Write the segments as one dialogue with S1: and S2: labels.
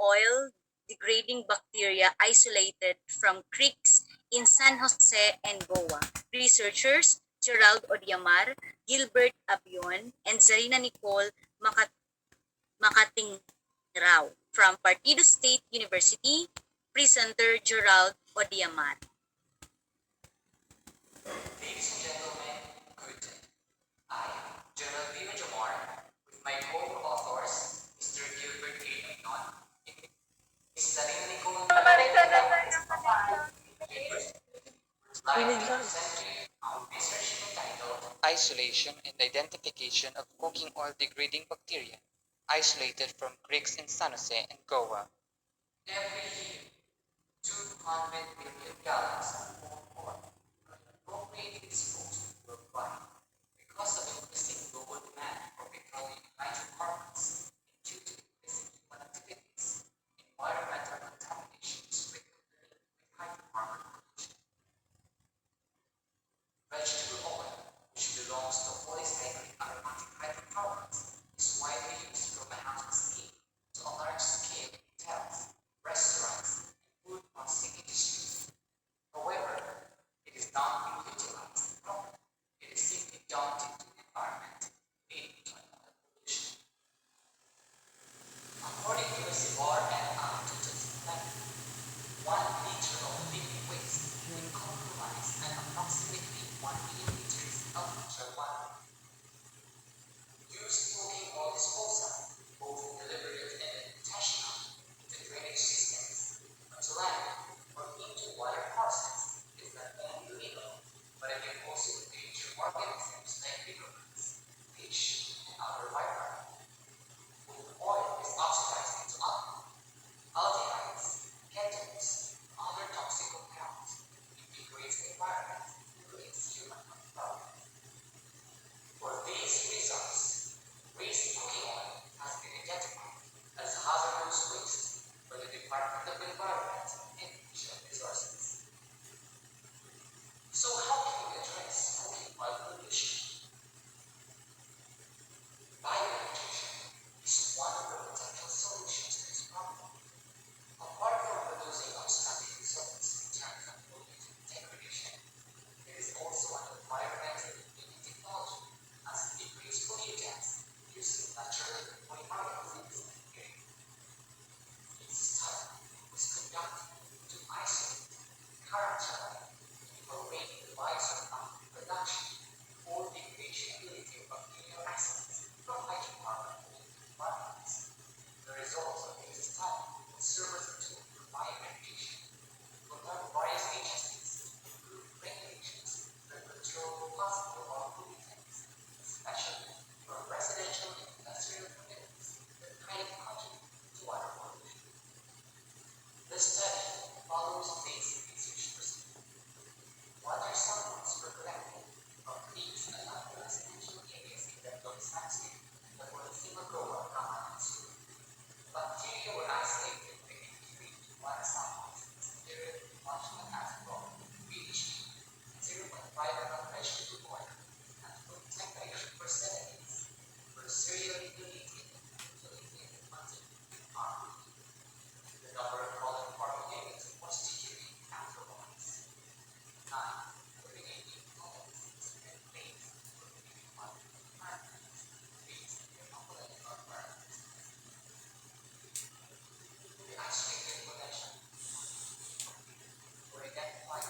S1: oil degrading bacteria isolated from creeks in San Jose and Goa. Researchers Gerald Odiamar, Gilbert Abion, and Zarina Nicole Makatingrao from Partido State University. Presenter Gerald Odiamar.
S2: Ladies and gentlemen, good day. I, General Vino Jamar, with my co-authors, Mr. Gilbert A. Agnon, Ms. Zarina Nicole, would like to present to you our research entitled Isolation and Identification of Cooking Oil Degrading Bacteria Isolated from Creeks in San Jose and Goa. Every year, 200 million gallons of cooking oil are appropriately disposed worldwide because of increasing global demand for petroleum hydrocarbons and due to increasing human activities, environmental contamination is frequently linked with hydrocarbon pollution. Vegetable oil, which belongs to polycyclic aromatic hydrocarbons, is widely used from a house scheme to a large scale in hotels, restaurants, and food processing industries. However, it is not being utilized properly. It is simply dumped into the environment, leading to another pollution. According to the Civar et al. 2011, 1 liter of liquid waste can compromise an approximately 1 million liters of natural water. Used cooking oil disposal, both deliberate and intentional, into drainage systems, onto land, or into water courses is not only illegal, but it can also endanger organisms like microbes, fish, and other life. When oil is oxidized into alcohol, aldehydes, ketones, and other toxic compounds, it degrades the environment and creates human health. For these reasons, waste cooking oil has been identified as hazardous waste by the Department of Environment and Natural Resources. So how can we address cooking oil pollution? Bionutrition is one of the potential solutions to this problem. Apart from producing outstanding results in terms of pollutant degradation, it is also an environmentally friendly technology as it degrades pollutants using naturally occurring organisms like air. Its study was conducted to isolate, characterize, and evaluate the biosurfactant production or degradation ability of bacterial acids from hydrocarbon polluted environments. The results of this study will serve as a tool for biomedication will help various agencies improve regulations that control possible oil pollutants, especially for residential and industrial communities that highly contribute to water pollution. The study follows basic research procedure. Water samples were collected from creeks and other residential areas in the Lois landscape that were in Goa, Kaman, and Sulu. Bacteria were isolated by entry to water samples as sterile functional alcohol, pH, and 0.5 ml vegetable oil at room temperature for 7 days were serially deleted until it made until it harmed. The number of colon formulated was decreased afterwards. 9. Eliminating colonies and plates for living on environments based on their ecological environments. The isolated collection were identified as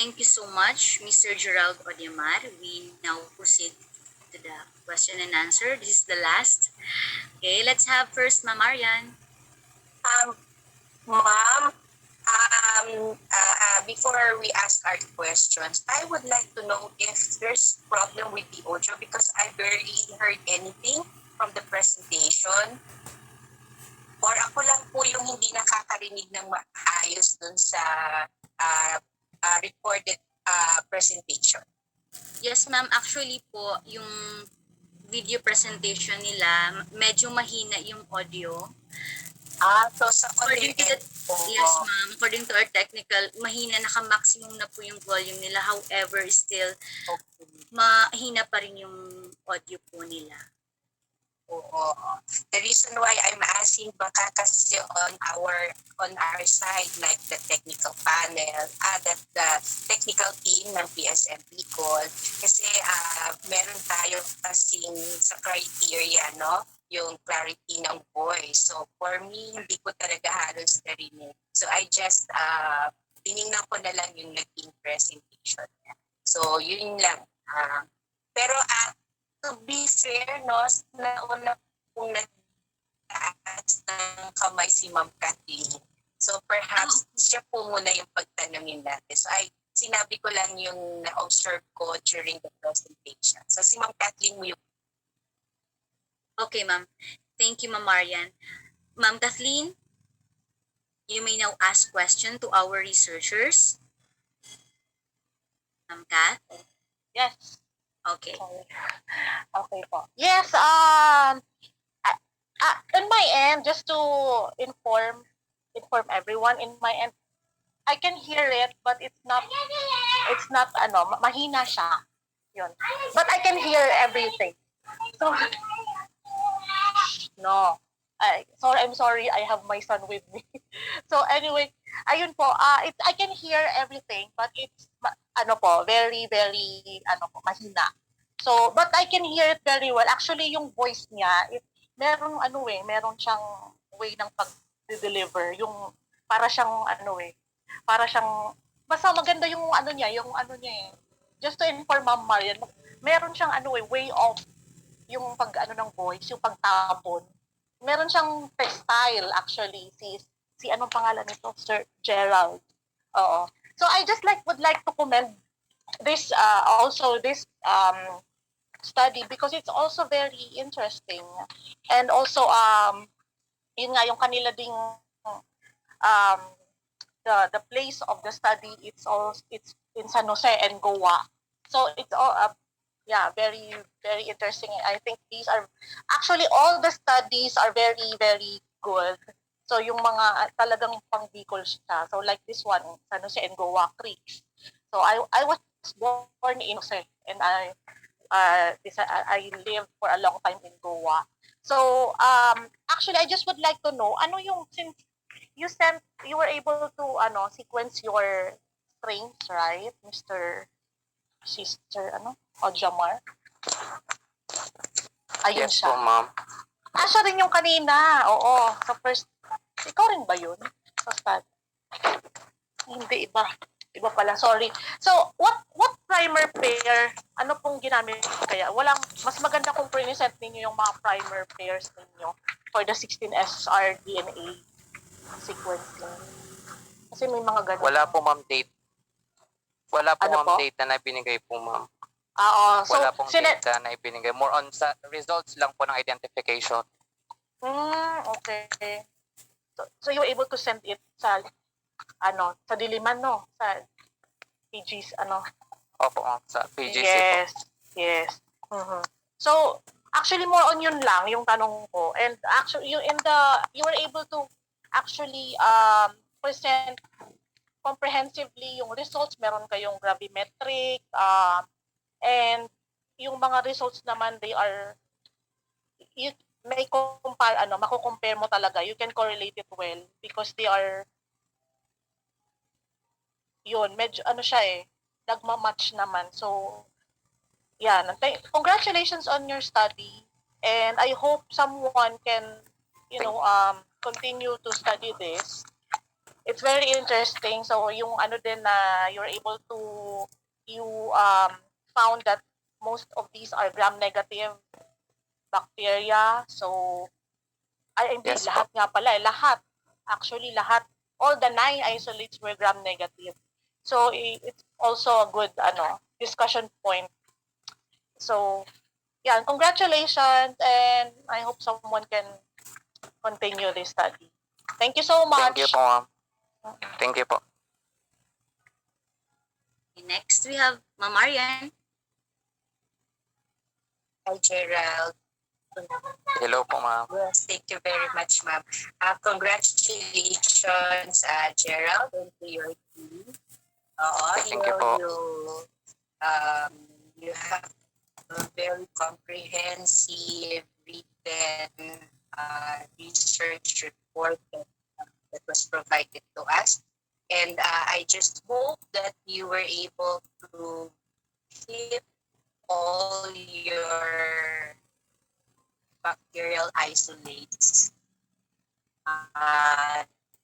S1: Thank you so much, Mr. Gerald Odiamar. We now proceed to the question and answer. This is the last. Okay, let's have first Ma'am Marian.
S2: Ma'am, before we ask our questions, I would like to know if there's problem with the audio because I barely heard anything from the presentation. Or ako lang po yung hindi nakakarinig ng maayos dun sa recorded presentation.
S1: Yes, ma'am. Actually po, yung video presentation nila, medyo mahina yung audio.
S2: So sa
S1: According to the, yes, ma'am. According to our technical, mahina, naka-maximum na po yung volume nila. However, still, mahina pa rin yung audio po nila.
S2: Oo. The reason why I'm asking baka kasi on our side like the technical panel, the technical team ng PSM Bicol kasi meron tayo kasing sa criteria, no? Yung clarity ng voice. So for me, hindi ko talaga halos narinig. So I just tiningnan ko na lang yung naging presentation niya. So yun lang. Pero to be fair, no, nauna kong nag-taas ng kamay si Ma'am Kathleen. So perhaps siya po muna yung pagtanungin natin. So sinabi ko lang yung na-observe ko during the presentation. So si Ma'am Kathleen mo yung...
S1: Okay, ma'am. Thank you, Ma'am Marian. Ma'am Kathleen, you may now ask question to our researchers. Ma'am Kath?
S3: Yes.
S1: Okay.
S3: Okay po. Yes, in my end, just to inform everyone, in my end, I can hear it, but it's not mahina siya. Yun. But I can hear everything. So, no. I'm sorry, I have my son with me. So anyway, ayun po, I can hear everything, but it's very, very mahina. So, but I can hear it very well. Actually, yung voice niya, meron siyang way ng pag-deliver, yung para siyang basta maganda yung niya. Just to inform Ma'am Marian, meron siyang way of yung ng voice, yung pagtapon. Meron siyang style actually, si anong pangalan nito, Sir Gerald. Oo. So I just would like to commend this study because it's also very interesting, and also yun nga yung kanila ding the place of the study, it's in San Jose and Goa. So it's all very, very interesting. I think these are actually all the studies are very, very good. So yung mga talagang pang Bicol siya. So like this one, San Jose and Goa Creeks. So I was born in Jose, and I lived for a long time in Goa. So actually I just would like to know since you were able to sequence your strains, right, Sister Ojamar? Ayun
S4: Yes
S3: siya.
S4: po, ma'am.
S3: Siya rin yung kanina. Oo. Sa first, ikaw rin ba yun? Sa start? Hindi, iba. Iba pala, sorry. So, what primer pair, ano pong ginamit kaya? Mas maganda kung present ninyo yung mga primer pairs ninyo for the 16SR DNA sequencing. Kasi may mga ganun.
S4: Wala po, ma'am, date. Wala po, ma'am,
S3: po?
S4: data na ibinigay po, ma'am.
S3: So,
S4: wala pong data na ibinigay. More on sa results lang po ng identification.
S3: Okay. So you were able to send it sa Diliman, no? Sa PG's,
S4: Opo, ma'am, sa PGC
S3: Yes,
S4: po.
S3: yes. Mm-hmm. So, actually more on yun lang yung tanong ko. And actually you were able to actually present comprehensively yung results. Meron kayong gravimetric, and yung mga results naman, you may mako-compare mo talaga. You can correlate it well because they are medyo siya nagma-match naman. So, congratulations on your study, and I hope someone can continue to study this. it's very interesting. So yung ano din na you're able to, you found that most of these are gram-negative bacteria. So, ay hindi,
S4: Yes
S3: lahat
S4: po.
S3: nga pala, lahat. Actually, lahat, all the 9 isolates were gram-negative. So, it's also a good discussion point. So, yeah, congratulations, and I hope someone can continue this study. Thank you so
S4: Thank you
S3: much.
S4: po, ma'am. Thank you po.
S1: Next, we have Ma'am Marian.
S2: Hi, Gerald.
S4: Hello po, ma'am.
S2: Yes, thank you very much, ma'am. Congratulations, Gerald, and to your team.
S4: Thank you po.
S2: You have a very comprehensive written research report that was provided to us. And I just hope that you were able to keep all your bacterial isolates.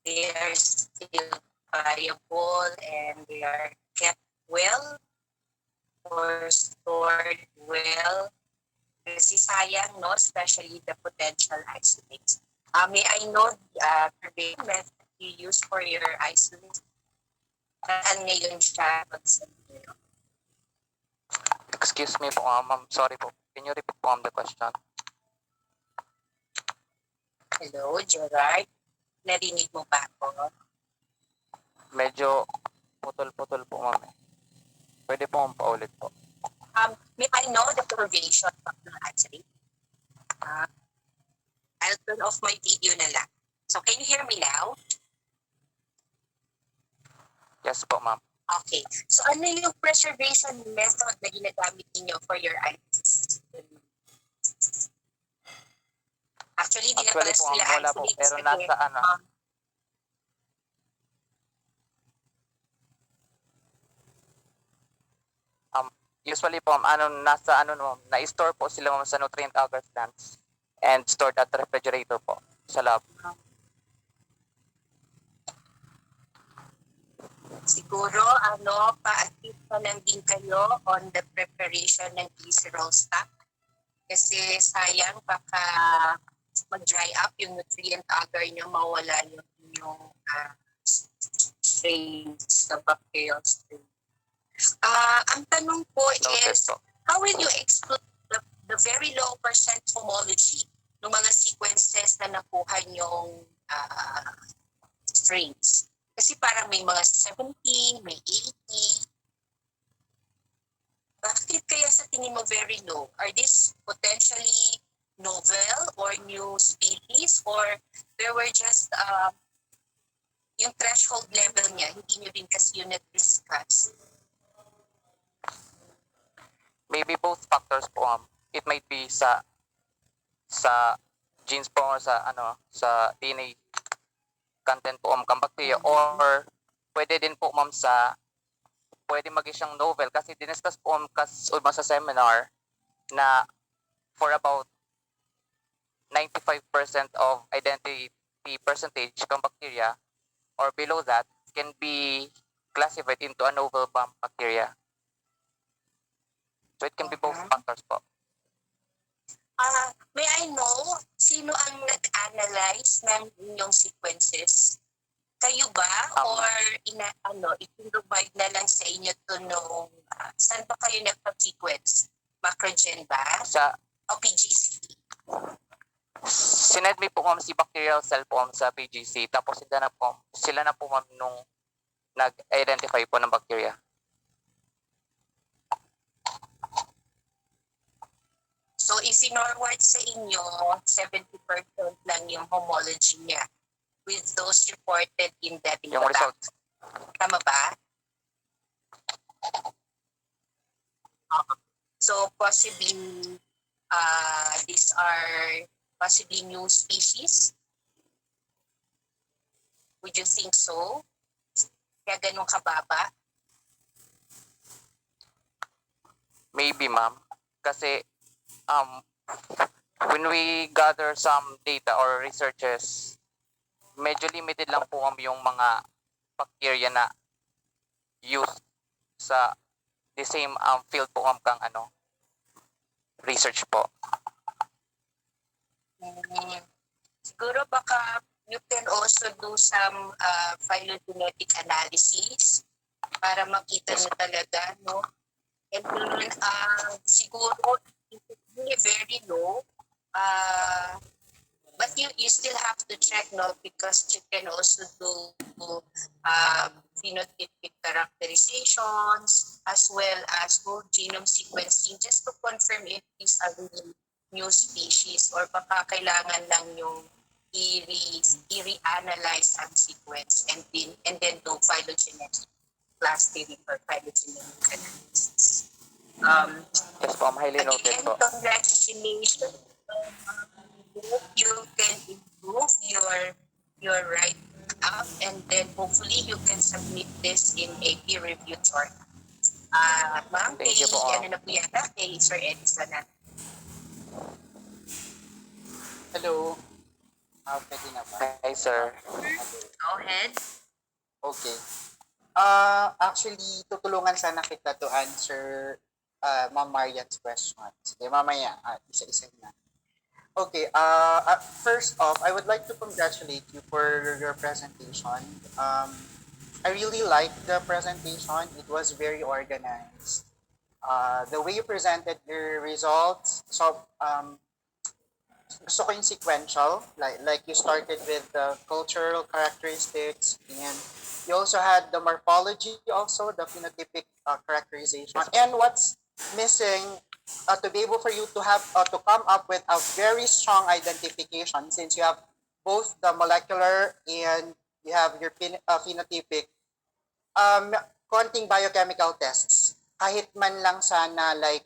S2: They are still viable and they are kept well or stored well. Kasi sayang, no? Especially the potential isolates. May I know the method you use for your isolates? Saan ngayon siya pag-send?
S4: Excuse me po, ma'am. Sorry po. Can you repeat po, ma'am, the question?
S2: Hello, Gerard. Narinig mo ba ako?
S4: Medyo putol-putol po, ma'am. Pwede po, ma'am, paulit po.
S2: May I know the probation of the isolate? I'll turn off my video na lang. So, can you hear me now?
S4: Yes po, ma'am.
S2: Okay. So, ano yung preservation method na ginagamit niyo for your ice? Actually, di na pala
S4: Actually po,
S2: sila
S4: ma'am, wala po.
S2: isolates.
S4: Pero
S2: kasi,
S4: nasa ano, usually po, na-store po sila, ma'am, sa nutrient agar plants and stored at refrigerator po sa lab.
S2: siguro, pa-active pa lang din kayo on the preparation ng glycerol stock. Kasi sayang, baka mag-dry up yung nutrient agar nyo, mawala yung inyong strains, the bacterial strain. Ang tanong po
S4: Noted
S2: is,
S4: po.
S2: how will you explain the very low percent homology ng mga sequences na nakuha nyong strains? Kasi parang may mga 70, may 80. Bakit kaya sa tingin mo very low? Are these potentially novel or new species, or there were just yung threshold level niya, hindi nyo din kasi yun na-discuss?
S4: Maybe both factors po, ma'am. It might be sa genes po or sa DNA content po, ma'am, ng bacteria, or pwede din po, ma'am, pwede maging siyang novel kasi diniscuss po, ma'am, sa seminar na for about 95% of identity percentage ng bacteria or below that can be classified into a novel bacteria. So it can be both factors po.
S2: May I know, sino ang nag-analyze ng inyong sequences? Kayo ba? Or ipinrovide na lang sa inyo to nung, saan ba kayo nagpa-sequence? Macrogen ba? O PGC?
S4: Sined me po, ma'am, si bacterial cell po, ma'am, sa PGC. Tapos sila na po, ma'am, nung nag-identify po ng bacteria.
S2: So, isinorward sa inyo, 70% lang yung homology niya with those reported in the
S4: Yung results.
S2: Tama ba? So, possibly, these are possibly new species? Would you think so? Kaya ganun kababa?
S4: Maybe, ma'am. Kasi when we gather some data or researches, medyo limited lang po, ma'am, yung mga bacteria na used sa the same field po ma'am kang research po.
S2: Siguro baka you can also do some phylogenetic analysis para makita nyo talaga, no? And then, siguro, it will be very low, but you still have to check, no? Because you can also do phenotypic characterizations as well as whole genome sequencing just to confirm if these are really new species or baka kailangan lang yung i-reanalyze ang sequence and then do phylogenetic clustering or phylogenetic analysis.
S4: Yes po, highly noted
S2: Again,
S4: po.
S2: congratulations. Hope you can improve your write-up and then hopefully you can submit this in a peer-reviewed journal. Ma'am,
S4: Thank you po.
S2: ano na po yata kay Sir Edison na.
S5: Hello. Pwede na ba?
S4: Hi sir.
S1: Go ahead.
S5: Okay. Actually, tutulungan sana kita to answer Ma'am Marian's questions. Sige, mamaya, isa-isa na. Okay, first off, I would like to congratulate you for your presentation. I really liked the presentation. It was very organized. The way you presented your results, so gusto ko yung sequential, like you started with the cultural characteristics and you also had the morphology also, the phenotypic characterization. And what's missing to be able for you to have to come up with a very strong identification since you have both the molecular and you have your phenotypic konting biochemical tests kahit man lang sana like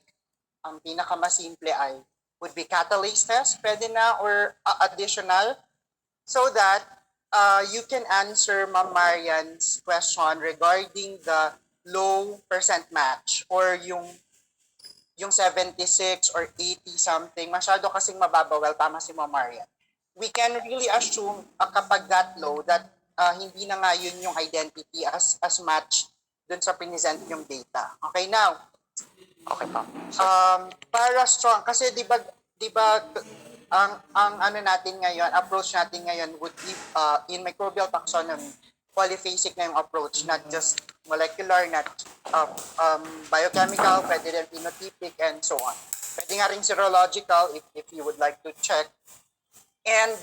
S5: ang pinakamasimple ay would be catalase test, pwede na, or additional, so that you can answer Ma'am Marian's question regarding the low percent match or yung 76 or 80 something, masyado kasing mababa, well, tama si Ma'am Marian. We can really assume kapag that low that hindi na nga yun yung identity as match dun sa present yung data. Okay, now,
S4: Okay po.
S5: para strong kasi 'di ba ang ano natin ngayon, approach natin ngayon would be in microbial taxonomy, polyphasic na yung approach, not just molecular, not biochemical, pwede rin phenotypic and so on. Pwede nga rin serological if you would like to check. And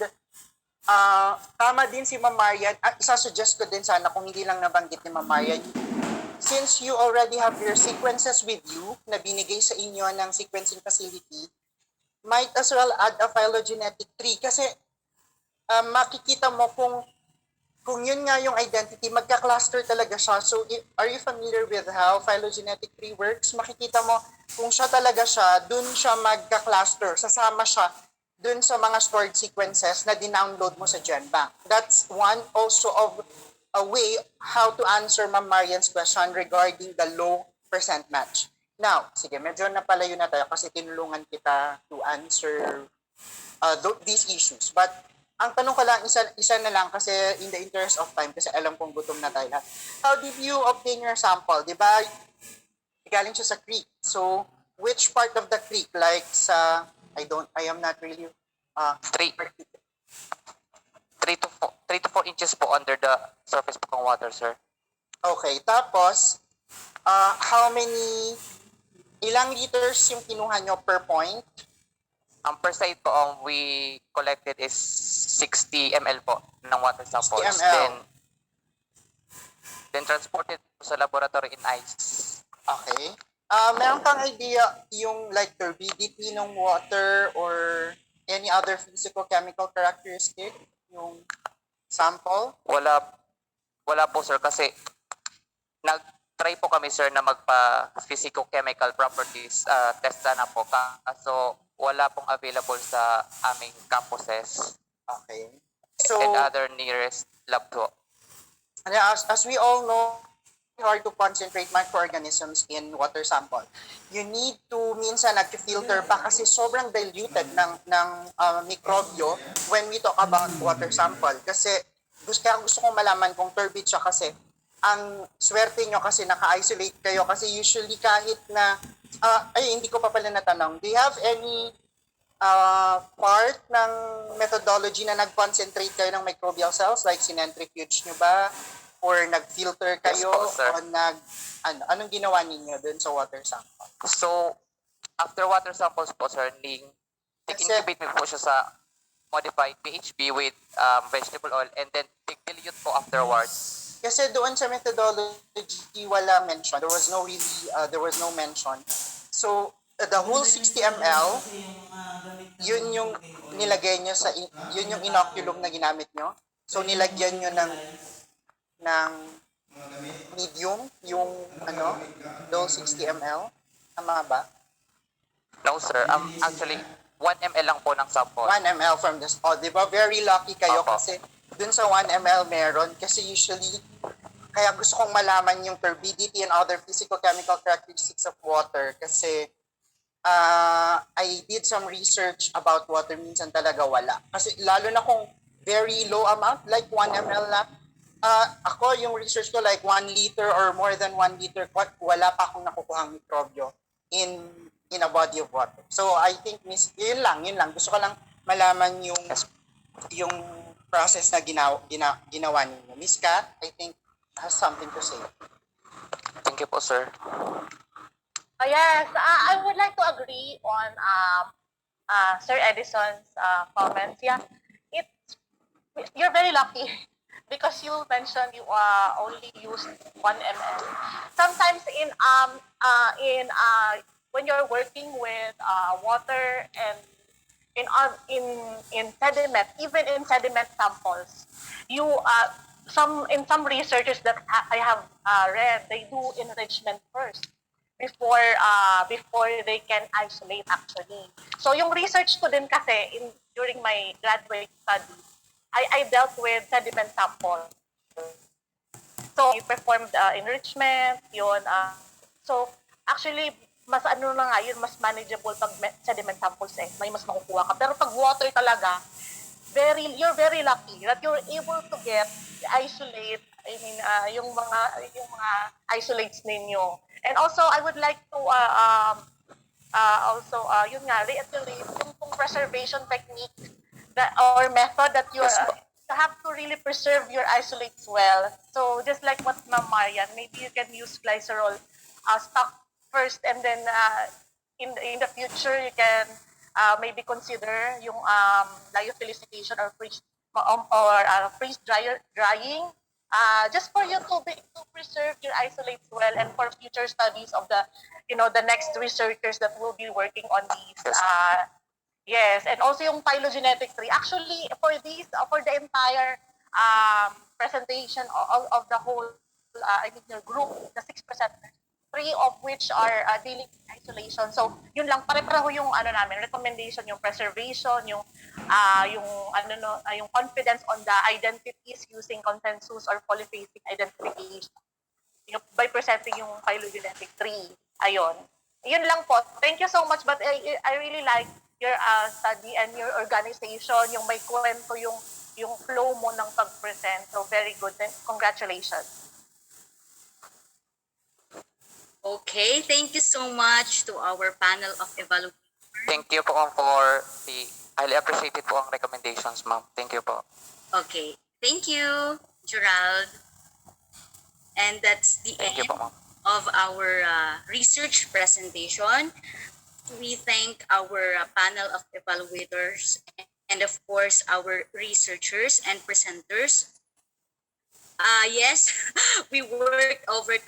S5: tama din si Ma'am Marian, isa-suggest ko din sana kung hindi lang nabanggit ni Ma'am Marian, since you already have your sequences with you na binigay sa inyo ng sequencing facility, might as well add a phylogenetic tree kasi makikita mo kung yun nga yung identity, magka-cluster talaga siya. So, are you familiar with how phylogenetic tree works? Makikita mo kung siya talaga siya, dun siya magka-cluster, sasama siya dun sa mga stored sequences na dinownload mo sa GenBank. That's one also of a way how to answer Ma'am Marian's question regarding the low percent match. Now, sige, medyo napalayo na tayo kasi tinulungan kita to answer these issues. But ang tanong ko lang, isa na lang kasi in the interest of time, kasi alam kong gutom na tayo lahat. How did you obtain your sample? Di ba, galing siya sa creek. So, which part of the creek? Like sa, I am not really...
S4: 3 to 4 inches po under the surface po ng water, sir.
S5: Okay, tapos, ilang liters yung kinuha nyo per point?
S4: Ang per site po we collected is 60 ml po ng water samples.
S5: 60 ml.
S4: Then transported po sa laboratory in ice.
S5: Okay. Meron kang idea yung like turbidity ng water or any other physical chemical characteristic yung sample?
S4: Wala po sir kasi nag-try po kami sir na magpa physico-chemical properties test na po kaso wala pong available sa aming campuses.
S5: Okay. So,
S4: and other nearest lab po.
S5: As we all know, hard to concentrate microorganisms in water sample. You need to minsan nag-filter pa kasi sobrang diluted ng mikrobyo when we talk about water sample. Kasi gusto kong malaman kung turbid siya kasi ang swerte nyo kasi naka-isolate kayo kasi usually kahit na ay hindi ko pa pala natanong. Do you have any part ng methodology na nag-concentrate kayo ng microbial cells like sinentrifuge nyo ba or nag-filter kayo
S4: Yes po, sir.
S5: o anong ginawa ninyo dun sa water sample?
S4: So, after water samples po, sir, tig-incubate mo po siya sa modified PHB with vegetable oil and then tig-dilute po afterwards.
S5: Kasi doon sa methodology wala mention. There was no mention. So the whole 60 ml, yun yung nilagay nyo yun yung inoculum na ginamit nyo. So nilagyan nyo ng medium yung whole 60 ml. Tama ba?
S4: No, sir. Actually, 1 ml lang po ng sample.
S5: 1 ml from the di ba? Very lucky kayo
S4: Opo.
S5: kasi dun sa 1 ml meron kasi usually kaya gusto kong malaman yung turbidity and other physical-chemical characteristics of water kasi I did some research about water, minsan talaga wala. Kasi lalo na kung very low amount, like 1 ml na, ako yung research ko like 1 liter or more than 1 liter, wala pa akong nakukuhang mikrobyo in a body of water. So I think, yun lang. Gusto ko lang malaman yung process na ginawa ninyo. Miss Kat, I think, has something to say.
S4: Thank you po, sir.
S3: Yes, I would like to agree on Sir Edison's comments. Yeah, you're very lucky because you mentioned you only used 1 ml. Sometimes when you're working with water and in sediment, even in sediment samples, you in some researchers that I have read, they do enrichment first before they can isolate actually. So yung research ko din kasi during my graduate study, I dealt with sediment sample. So I performed enrichment, yun. So actually, mas na nga yun, mas manageable pag sediment samples may mas makukuha ka. Pero pag water talaga, you're very lucky that you're able to isolate, yung mga isolates ninyo. And also, I would like to yun nga, reiterate yung preservation technique or method that you have to really preserve your isolates well. So just like what Ma'am Marian, maybe you can use glycerol stock first, and then in the future you can maybe consider yung lyophilization or freeze drying, just for you to preserve your isolates well and for future studies of the next researchers that will be working on these. Yes, and also yung phylogenetic tree. Actually, for the entire presentation of the whole, your group, the 6%, 3 of which are dealing with isolation. So, yun lang, pare-pareho yung namin, recommendation, yung preservation, yung confidence on the identities using consensus or polyphasic identification. By presenting yung phylogenetic tree. Ayun. Yun lang po. Thank you so much, but I really like your study and your organization, yung may kwento yung flow mo ng pag-present. So, very good. Congratulations.
S1: Okay, thank you so much to our panel of evaluators.
S4: Thank you po for the highly appreciated po ang recommendations, ma'am. Thank you po.
S1: Okay, thank you, Gerald. And that's the
S4: Thank you
S1: end
S4: po, ma'am.
S1: of our research presentation. We thank our panel of evaluators and of course our researchers and presenters. Yes, we worked overtime